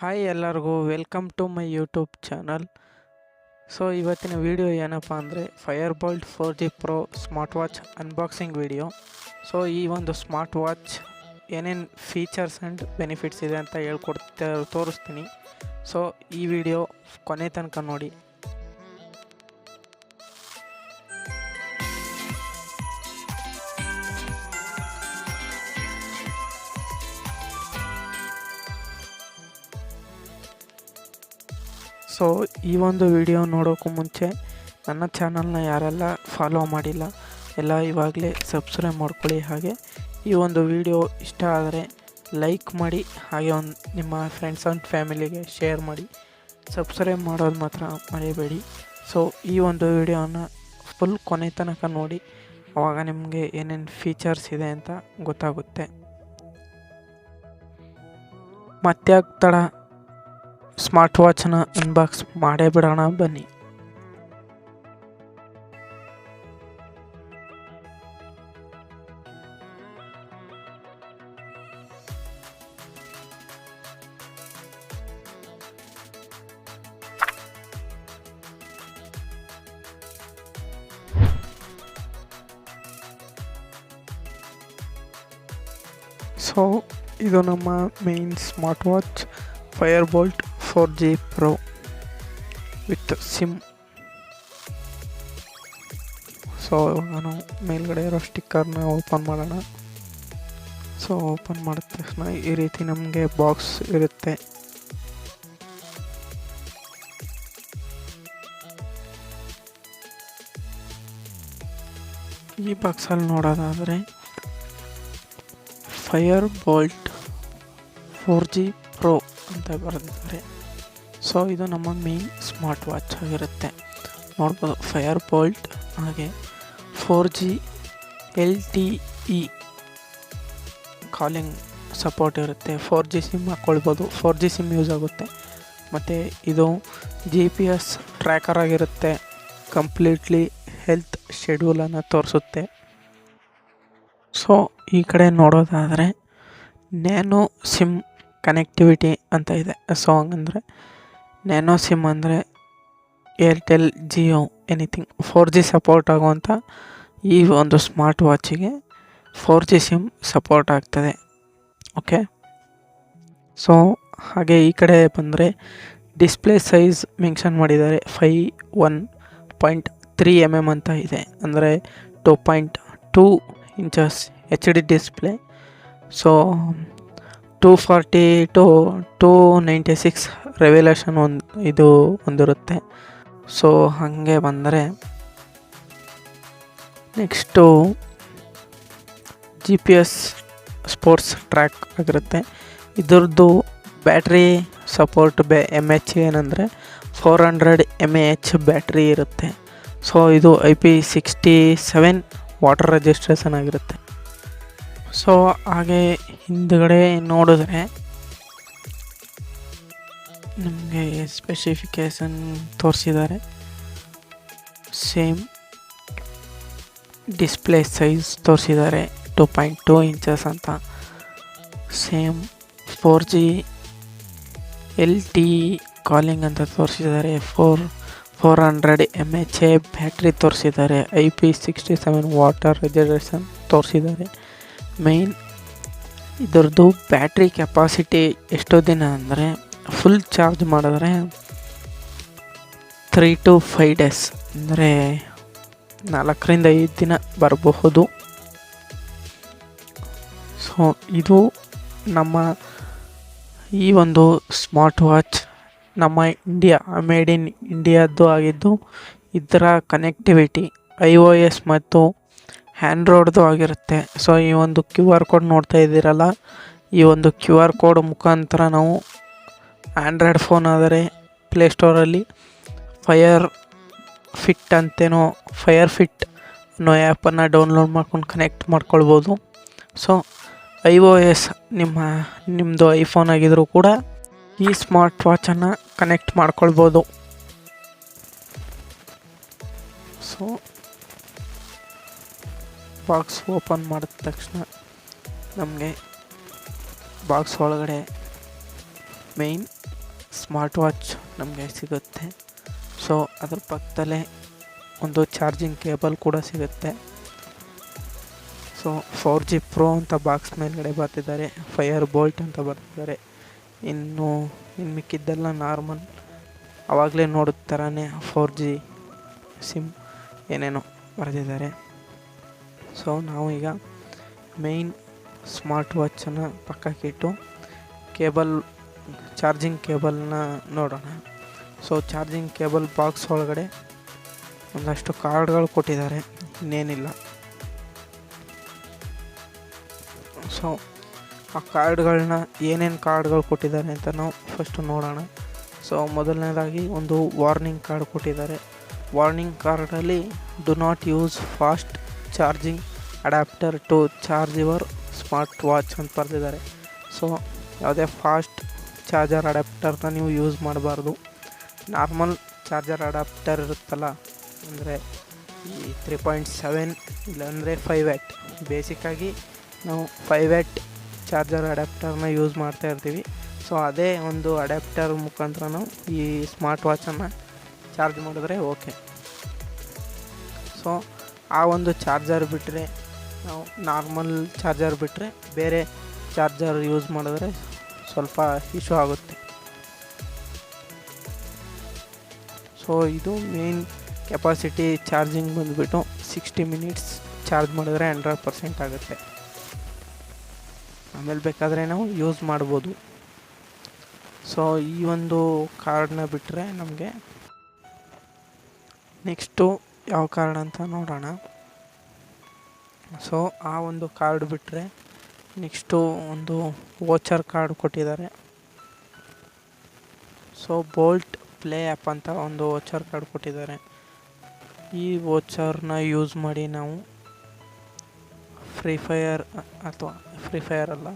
Hi ಎಲ್ಲರಿಗೂ welcome to my YouTube channel. So ಇವತ್ತಿನ video ಏನಪ್ಪ ಅಂದರೆ Fireboltt 4G Pro smart watch unboxing video. So ಈ ಒಂದು ಸ್ಮಾರ್ಟ್ ವಾಚ್ ಏನೇನು ಫೀಚರ್ಸ್ ಆ್ಯಂಡ್ ಬೆನಿಫಿಟ್ಸ್ ಇದೆ ಅಂತ ತೋರಿಸ್ತೀನಿ. ಸೊ ಈ ವಿಡಿಯೋ ಕೊನೆ ತನಕ ನೋಡಿ. ಸೊ ಈ ಒಂದು ವಿಡಿಯೋ ನೋಡೋಕ್ಕೂ ಮುಂಚೆ ನನ್ನ ಚಾನಲ್ನ ಯಾರೆಲ್ಲ ಫಾಲೋ ಮಾಡಿಲ್ಲ ಎಲ್ಲ ಇವಾಗಲೇ ಸಬ್ಸ್ಕ್ರೈಬ್ ಮಾಡ್ಕೊಳ್ಳಿ. ಹಾಗೆ ಈ ಒಂದು ವಿಡಿಯೋ ಇಷ್ಟ ಆದರೆ ಲೈಕ್ ಮಾಡಿ, ಹಾಗೆ ನಿಮ್ಮ ಫ್ರೆಂಡ್ಸ್ ಆ್ಯಂಡ್ ಫ್ಯಾಮಿಲಿಗೆ ಶೇರ್ ಮಾಡಿ. ಸಬ್ಸ್ಕ್ರೈಬ್ ಮಾಡೋದು ಮಾತ್ರ ಮರಿಬೇಡಿ. ಸೊ ಈ ಒಂದು ವಿಡಿಯೋನ ಫುಲ್ ಕೊನೆ ತನಕ ನೋಡಿ, ಆವಾಗ ನಿಮಗೆ ಏನೇನು ಫೀಚರ್ಸ್ ಇದೆ ಅಂತ ಗೊತ್ತಾಗುತ್ತೆ. ಮತ್ತೆ ತಡ ಸ್ಮಾರ್ಟ್ ವಾಚ್ನ ಅನ್ಬಾಕ್ಸ್ ಮಾಡೇ ಬಿಡೋಣ ಬನ್ನಿ. ಸೊ ಇದು ನಮ್ಮ main smart watch Fireboltt 4G Pro with SIM. So ನಾನು ಮೇಲ್ಗಡೆ ಇರೋ ಸ್ಟಿಕ್ಕರ್ನ ಓಪನ್ ಮಾಡೋಣ. ಸೊ ಓಪನ್ ಮಾಡಿದ ತಕ್ಷಣ ಈ ರೀತಿ ನಮಗೆ ಬಾಕ್ಸ್ ಇರುತ್ತೆ. ಈ ಬಾಕ್ಸಲ್ಲಿ ನೋಡೋದಾದರೆ ಫೈರ್ಬೋಲ್ಟ್ 4G Pro ಅಂತ ಬರೆದಿದ್ದಾರೆ. ಸೊ ಇದು ನಮ್ಮ ಮೇನ್ ಸ್ಮಾರ್ಟ್ ವಾಚ್ ಆಗಿರುತ್ತೆ. ನೋಡ್ಬೋದು ಫೈರ್ಬೋಲ್ಟ್, ಹಾಗೆ 4G LTE ಕಾಲಿಂಗ್ ಸಪೋರ್ಟ್ ಇರುತ್ತೆ. 4G ಸಿಮ್ ಹಾಕ್ಕೊಳ್ಬೋದು, 4G ಸಿಮ್ ಯೂಸ್ ಆಗುತ್ತೆ. ಮತ್ತು ಇದು GPS ಟ್ರ್ಯಾಕರ್ ಆಗಿರುತ್ತೆ. ಕಂಪ್ಲೀಟ್ಲಿ ಹೆಲ್ತ್ ಶೆಡ್ಯೂಲನ್ನು ತೋರಿಸುತ್ತೆ. ಸೊ ಈ ಕಡೆ ನೋಡೋದಾದರೆ ನ್ಯಾನೋ ಸಿಮ್ ಕನೆಕ್ಟಿವಿಟಿ ಅಂತ ಇದೆ. ಸೊ ಹಂಗಂದರೆ ನ್ಯಾನೋ ಸಿಮ್ ಅಂದರೆ Airtel, Jio, anything 4G support ಆಗುವಂಥ ಈ ಒಂದು ಸ್ಮಾರ್ಟ್ ವಾಚಿಗೆ 4G ಸಿಮ್ ಸಪೋರ್ಟ್ ಆಗ್ತದೆ. ಓಕೆ. ಸೊ ಹಾಗೆ ಈ ಕಡೆ ಬಂದರೆ ಡಿಸ್ಪ್ಲೇ ಸೈಜ್ ಮೆನ್ಷನ್ ಮಾಡಿದ್ದಾರೆ. 1.3 mm ಅಂತ ಇದೆ, ಅಂದರೆ 2.2 inches HD display. So 240 to 296 revolution ಇದು ಹೊಂದಿರುತ್ತೆ. ಸೊ ಹಾಗೆ ಬಂದರೆ ನೆಕ್ಸ್ಟು GPS ಸ್ಪೋರ್ಟ್ಸ್ ಟ್ರ್ಯಾಕ್ ಆಗಿರುತ್ತೆ. ಇದರದ್ದು ಬ್ಯಾಟ್ರಿ ಸಪೋರ್ಟ್ MH ಏನಂದರೆ 400 mAh ಬ್ಯಾಟ್ರಿ ಇರುತ್ತೆ. ಸೊ ಇದು IP67 ವಾಟರ್ ರೆಜಿಸ್ಟ್ರೇಷನ್ ಆಗಿರುತ್ತೆ. ಸೊ ಹಾಗೆ ಹಿಂದುಗಡೆ ನೋಡಿದ್ರೆ ನಿಮಗೆ ಸ್ಪೆಸಿಫಿಕೇಷನ್ ತೋರಿಸಿದ್ದಾರೆ. ಸೇಮ್ ಡಿಸ್ಪ್ಲೇ ಸೈಜ್ ತೋರಿಸಿದ್ದಾರೆ 2.2 ಇಂಚಸ್ ಅಂತ. ಸೇಮ್ 4G LTE ಕಾಲಿಂಗ್ ಅಂತ ತೋರಿಸಿದ್ದಾರೆ. 400 mAh ಬ್ಯಾಟ್ರಿ ತೋರಿಸಿದ್ದಾರೆ. IP67 ವಾಟರ್ ರೆಜಿಸ್ಟ್ರೇಷನ್ ತೋರಿಸಿದ್ದಾರೆ. ಮೇನ್ ಇದರದ್ದು ಬ್ಯಾಟ್ರಿ ಕೆಪಾಸಿಟಿ ಎಷ್ಟು ದಿನ ಅಂದರೆ ಫುಲ್ ಚಾರ್ಜ್ ಮಾಡಿದ್ರೆ 3 to 5 days, ಅಂದರೆ 4 to 5 ದಿನ ಬರಬಹುದು. ಸೊ ಇದು ನಮ್ಮ ಈ ಒಂದು ಸ್ಮಾರ್ಟ್ ವಾಚ್ ನಮ್ಮ ಮೇಡ್ ಇನ್ ಇಂಡಿಯಾದ್ದು ಆಗಿದ್ದು, ಇದರ ಕನೆಕ್ಟಿವಿಟಿ iOS ಮತ್ತು ಆ್ಯಂಡ್ರಾಯ್ಡ್ದು ಆಗಿರುತ್ತೆ. ಸೊ ಈ ಒಂದು QR ಕೋಡ್ ನೋಡ್ತಾ ಇದ್ದೀರಲ್ಲ, ಈ ಒಂದು QR ಕೋಡ್ ಮುಖಾಂತರ ನಾವು ಆ್ಯಂಡ್ರಾಯ್ಡ್ ಫೋನ್ ಆದರೆ ಪ್ಲೇಸ್ಟೋರಲ್ಲಿ ಫೈರ್ ಫಿಟ್ ಅನ್ನೋ ಆ್ಯಪನ್ನು ಡೌನ್ಲೋಡ್ ಮಾಡ್ಕೊಂಡು ಕನೆಕ್ಟ್ ಮಾಡ್ಕೊಳ್ಬೋದು. ಸೊ iOS ನಿಮ್ಮದು ಐಫೋನ್ ಆಗಿದ್ದರೂ ಕೂಡ ಈ ಸ್ಮಾರ್ಟ್ ವಾಚನ್ನು ಕನೆಕ್ಟ್ ಮಾಡ್ಕೊಳ್ಬೋದು. ಸೊ ಬಾಕ್ಸ್ ಓಪನ್ ಮಾಡಿದ ತಕ್ಷಣ ನಮಗೆ ಬಾಕ್ಸ್ ಒಳಗಡೆ ಮೇಯ್ನ್ ಸ್ಮಾರ್ಟ್ ವಾಚ್ ನಮಗೆ ಸಿಗುತ್ತೆ. ಸೊ ಅದ್ರ ಪಕ್ಕದಲ್ಲೇ ಒಂದು ಚಾರ್ಜಿಂಗ್ ಕೇಬಲ್ ಕೂಡ ಸಿಗುತ್ತೆ. ಸೊ 4G Pro ಅಂತ ಬಾಕ್ಸ್ ಮೇಲ್ಗಡೆ ಬರ್ತಿದ್ದಾರೆ, ಫೈರ್ ಬೋಲ್ಟ್ ಅಂತ ಬರ್ತಿದ್ದಾರೆ. ಇನ್ನು ಮಿಕ್ಕಿದ್ದೆಲ್ಲ ನಾರ್ಮಲ್, ಆವಾಗಲೇ ನೋಡಿದ ಥರನೇ 4G ಸಿಮ್ ಏನೇನೋ ಬರೆದಿದ್ದಾರೆ. ಸೊ ನಾವು ಈಗ ಮೇಯ್ನ್ ಸ್ಮಾರ್ಟ್ ವಾಚನ್ನು ಪಕ್ಕಕ್ಕಿಟ್ಟು ಚಾರ್ಜಿಂಗ್ ಕೇಬಲ್ನ ನೋಡೋಣ. ಸೊ ಚಾರ್ಜಿಂಗ್ ಕೇಬಲ್ ಬಾಕ್ಸ್ ಒಳಗಡೆ ಒಂದಷ್ಟು ಕಾರ್ಡ್ಗಳು ಕೊಟ್ಟಿದ್ದಾರೆ, ಇನ್ನೇನಿಲ್ಲ. ಸೊ ಆ ಕಾರ್ಡ್ಗಳನ್ನ ಏನೇನು ಕಾರ್ಡ್ಗಳು ಕೊಟ್ಟಿದ್ದಾರೆ ಅಂತ ನಾವು ಫಸ್ಟು ನೋಡೋಣ. ಸೊ ಮೊದಲನೇದಾಗಿ ಒಂದು ವಾರ್ನಿಂಗ್ ಕಾರ್ಡ್ ಕೊಟ್ಟಿದ್ದಾರೆ. ವಾರ್ನಿಂಗ್ ಕಾರ್ಡಲ್ಲಿ do not use fast charging adapter to charge your smart watch ಅಂತ ಬರೆದಿದ್ದಾರೆ. ಸೊ ಯಾವುದೇ ಫಾಸ್ಟ್ ಚಾರ್ಜರ್ ಅಡ್ಯಾಪ್ಟರ್ನ ನೀವು ಯೂಸ್ ಮಾಡಬಾರ್ದು. ನಾರ್ಮಲ್ ಚಾರ್ಜರ್ ಅಡ್ಯಾಪ್ಟರ್ ಇರುತ್ತಲ್ಲ, ಅಂದರೆ ಈ 3.7 ಇಲ್ಲಾಂದರೆ 5 ವ್ಯಾಟ್. ಬೇಸಿಕ್ಕಾಗಿ ನಾವು 5 ವ್ಯಾಟ್ ಚಾರ್ಜರ್ ಅಡ್ಯಾಪ್ಟರ್ನ ಯೂಸ್ ಮಾಡ್ತಾ ಇರ್ತೀವಿ. ಸೊ ಅದೇ ಒಂದು ಅಡ್ಯಾಪ್ಟರ್ ಮುಖಾಂತರ ನಾವು ಈ ಸ್ಮಾರ್ಟ್ ವಾಚನ್ನು ಚಾರ್ಜ್ ಮಾಡಿದ್ರೆ ಓಕೆ. ಸೊ ಆ ಒಂದು ಚಾರ್ಜರ್ ಬಿಟ್ಟರೆ, ನಾವು ನಾರ್ಮಲ್ ಚಾರ್ಜರ್ ಬಿಟ್ಟರೆ ಬೇರೆ ಚಾರ್ಜರ್ ಯೂಸ್ ಮಾಡಿದ್ರೆ ಸ್ವಲ್ಪ ಇಶ್ಯೂ ಆಗುತ್ತೆ. ಸೊ ಇದು ಮೇನ್ ಕೆಪಾಸಿಟಿ ಚಾರ್ಜಿಂಗ್ ಬಂದುಬಿಟ್ಟು 60 ಮಿನಿಟ್ಸ್ ಚಾರ್ಜ್ ಮಾಡಿದ್ರೆ 100% ಆಗುತ್ತೆ. ಆಮೇಲೆ ಬೇಕಾದರೆ ನಾವು ಯೂಸ್ ಮಾಡ್ಬೋದು. ಸೊ ಈ ಒಂದು ಕಾರ್ಡನ್ನ ಬಿಟ್ಟರೆ ನಮಗೆ ನೆಕ್ಸ್ಟು ಯಾವ ಕಾರ್ಡ್ ಅಂತ ನೋಡೋಣ. ಸೊ ಆ ಒಂದು ಕಾರ್ಡ್ ಬಿಟ್ಟರೆ ನೆಕ್ಸ್ಟು ಒಂದು ವೋಚರ್ ಕಾರ್ಡ್ ಕೊಟ್ಟಿದ್ದಾರೆ. ಸೊ ಬೋಲ್ಟ್ ಪ್ಲೇ ಆ್ಯಪ್ ಅಂತ ಒಂದು ವೋಚರ್ ಕಾರ್ಡ್ ಕೊಟ್ಟಿದ್ದಾರೆ. ಈ ವೋಚರ್ನ ಯೂಸ್ ಮಾಡಿ ನಾವು ಫ್ರೀ ಫೈರ್ ಅಲ್ಲ,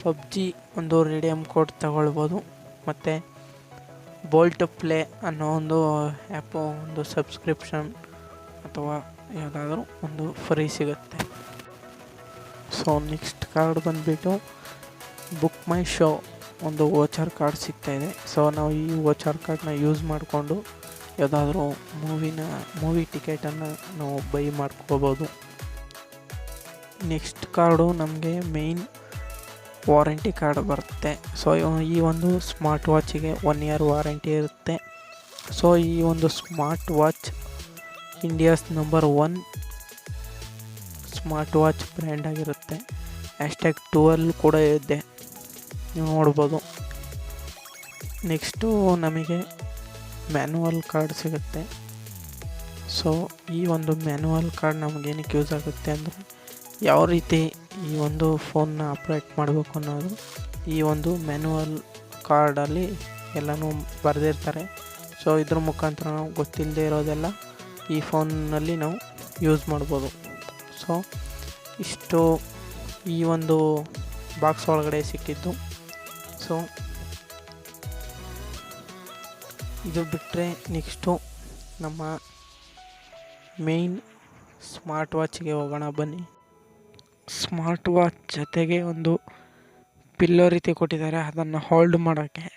PUBG ಒಂದು ರಿಡೀಮ್ ಕೋಡ್ ತಗೊಳ್ಬೋದು. ಮತ್ತು ಬೋಲ್ಟ್ ಪ್ಲೇ ಅನ್ನೋ ಒಂದು ಆ್ಯಪು ಒಂದು ಸಬ್ಸ್ಕ್ರಿಪ್ಷನ್ ಅಥವಾ ಯಾವುದಾದ್ರೂ ಒಂದು ಫ್ರೀ ಸಿಗುತ್ತೆ. ಸೊ ನೆಕ್ಸ್ಟ್ ಕಾರ್ಡ್ ಬಂದುಬಿಟ್ಟು ಬುಕ್ ಮೈ ಶೋ ಒಂದು ವೋಚರ್ ಕಾರ್ಡ್ ಸಿಗ್ತಾಯಿದೆ. ಸೊ ನಾವು ಈ ವೋಚರ್ ಕಾರ್ಡ್ನ ಯೂಸ್ ಮಾಡಿಕೊಂಡು ಯಾವುದಾದ್ರೂ ಮೂವಿ ಟಿಕೆಟನ್ನು ನಾವು ಬೈ ಮಾಡ್ಕೋಬೋದು. ನೆಕ್ಸ್ಟ್ ಕಾರ್ಡು ನಮಗೆ ಮೇಯ್ನ್ ವಾರಂಟಿ ಕಾರ್ಡ್ ಬರುತ್ತೆ. ಸೊ ಈ ಒಂದು ಸ್ಮಾರ್ಟ್ ವಾಚಿಗೆ 1 ಇಯರ್ ವಾರಂಟಿ ಇರುತ್ತೆ. ಸೊ ಈ ಒಂದು smart watch India's number 1 smart watch brand ಆಗಿರುತ್ತೆ. #12 ಕೂಡ ಇದೆ, ನೀವು ನೋಡ್ಬೋದು. ನೆಕ್ಸ್ಟು ನಮಗೆ ಮ್ಯಾನ್ಯುವಲ್ ಕಾರ್ಡ್ ಸಿಗುತ್ತೆ. ಸೊ ಈ ಒಂದು ಮ್ಯಾನ್ಯುವಲ್ ಕಾರ್ಡ್ ನಮಗೇನಕ್ಕೆ ಯೂಸ್ ಆಗುತ್ತೆ ಅಂದರೆ, ಯಾವ ರೀತಿ ಈ ಒಂದು ಫೋನ್ನ ಆಪ್ರೇಟ್ ಮಾಡಬೇಕು ಅನ್ನೋದು ಈ ಒಂದು ಮ್ಯಾನ್ಯುವಲ್ ಕಾರ್ಡಲ್ಲಿ ಎಲ್ಲನೂ ಬರೆದಿರ್ತಾರೆ. ಸೊ ಇದ್ರ ಮುಖಾಂತರ ನಾವು ಗೊತ್ತಿಲ್ಲದೆ ಇರೋದೆಲ್ಲ ಈ ಫೋನ್ನಲ್ಲಿ ನಾವು ಯೂಸ್ ಮಾಡ್ಬೋದು. ಸೊ ಇಷ್ಟು ಈ ಒಂದು ಬಾಕ್ಸ್ ಒಳಗಡೆ ಸಿಕ್ಕಿದ್ದು. ಸೊ ಇದು ಬಿಟ್ಟರೆ ನೆಕ್ಸ್ಟು ನಮ್ಮ ಮೇಯ್ನ್ ಸ್ಮಾರ್ಟ್ ವಾಚಿಗೆ ಹೋಗೋಣ ಬನ್ನಿ. ಸ್ಮಾರ್ಟ್ ವಾಚ್ ಜೊತೆಗೆ ಒಂದು ಪಿಲ್ಲೋ ರೀತಿ ಕೊಟ್ಟಿದ್ದಾರೆ, ಅದನ್ನು ಹೋಲ್ಡ್ ಮಾಡೋಕ್ಕೆ.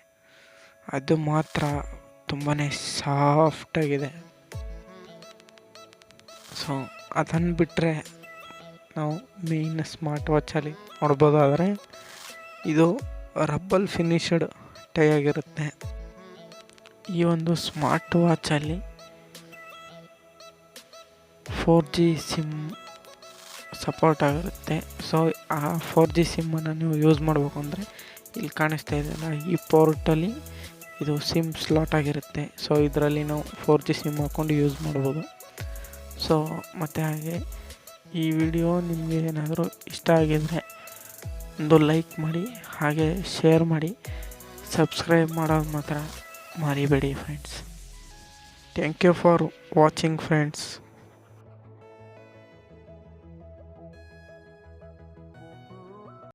ಅದು ಮಾತ್ರ ತುಂಬಾ ಸಾಫ್ಟಾಗಿದೆ. ಸೊ ಅದನ್ನು ಬಿಟ್ಟರೆ ನಾವು ಮೇಯ್ನ್ ಸ್ಮಾರ್ಟ್ ವಾಚಲ್ಲಿ ನೋಡ್ಬೋದಾದರೆ ಇದು ರಬ್ಬಲ್ ಫಿನಿಶ್ಡ್ ಟೈ ಆಗಿರುತ್ತೆ. ಈ ಒಂದು ಸ್ಮಾರ್ಟ್ ವಾಚಲ್ಲಿ 4G ಸಿಮ್ ಸಪೋರ್ಟ್ ಆಗಿರುತ್ತೆ. ಸೊ ಆ 4G ಸಿಮ್ಮನ್ನು ನೀವು ಯೂಸ್ ಮಾಡಬೇಕು ಅಂದರೆ ಇಲ್ಲಿ ಕಾಣಿಸ್ತಾ ಇದೆಯಲ್ಲ, ಈ ಪೋರ್ಟಲ್ಲಿ ಇದು ಸಿಮ್ ಸ್ಲಾಟ್ ಆಗಿರುತ್ತೆ. ಸೊ ಇದರಲ್ಲಿ ನಾವು 4G ಸಿಮ್ ಹಾಕ್ಕೊಂಡು ಯೂಸ್ ಮಾಡ್ಬೋದು. ಸೊ ಮತ್ತು ಹಾಗೆ ಈ ವಿಡಿಯೋ ನಿಮಗೆ ಏನಾದರೂ ಇಷ್ಟ ಆಗಿದರೆ ಒಂದು ಲೈಕ್ ಮಾಡಿ, ಹಾಗೆ ಶೇರ್ ಮಾಡಿ, ಸಬ್ಸ್ಕ್ರೈಬ್ ಮಾಡೋದು ಮಾತ್ರ ಮರಿಬೇಡಿ friends. Thank you for watching friends.